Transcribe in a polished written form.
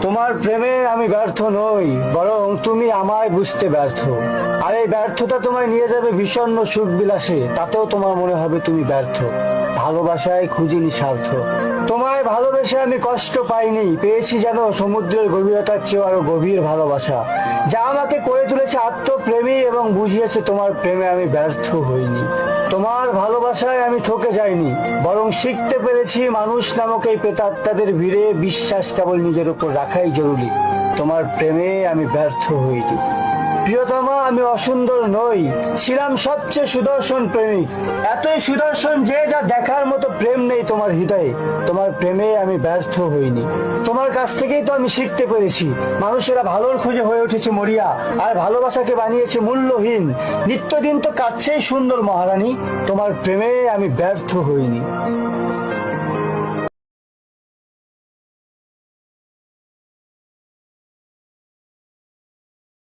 তোমার প্রেমে আমি ব্যর্থ নই, বরং তুমি আমায় বুঝতে ব্যর্থ। আর এই ব্যর্থতা তোমায় নিয়ে যাবে বিষণ্ণ সুখ বিলাসে, তাতেও তোমার মনে হবে তুমি ব্যর্থ। ভালোবাসায় খুঁজিনি স্বার্থ, তোমায় ভালোবেসে আমি কষ্ট পাইনি, পেয়েছি যেন সমুদ্রের গভীরতার চেয়ে আরো গভীর ভালোবাসা, যা আমাকে করে তুলেছে আত্মপ্রেমী এবং বুঝিয়েছে তোমার প্রেমে আমি ব্যর্থ হইনি। তোমার ভালোবাসায় আমি ঠকে যাইনি, বরং শিখতে পেরেছি মানুষ নামক এই প্রেতাত্মাদের ভিড়ে বিশ্বাস কেবল নিজের উপর রাখাই জরুরি। তোমার প্রেমে আমি ব্যর্থ হইনি। প্রিয়তমা, আমি অসুন্দর নই, ছিলাম সবচেয়ে সুদর্শন প্রেমিক, এতই সুদর্শন যে যা দেখার মতো প্রেম নেই তোমার হৃদয়ে। তোমার প্রেমে আমি ব্যর্থ হইনি। তোমার কাছ থেকেই তো আমি শিখতে পেরেছি মানুষেরা ভালোর খোঁজে হয়ে উঠেছে মরিয়া, আর ভালোবাসাকে বানিয়েছে মূল্যহীন। নিত্যদিন তো কাটছেই সুন্দর মহারানী, তোমার প্রেমে আমি ব্যর্থ হইনি।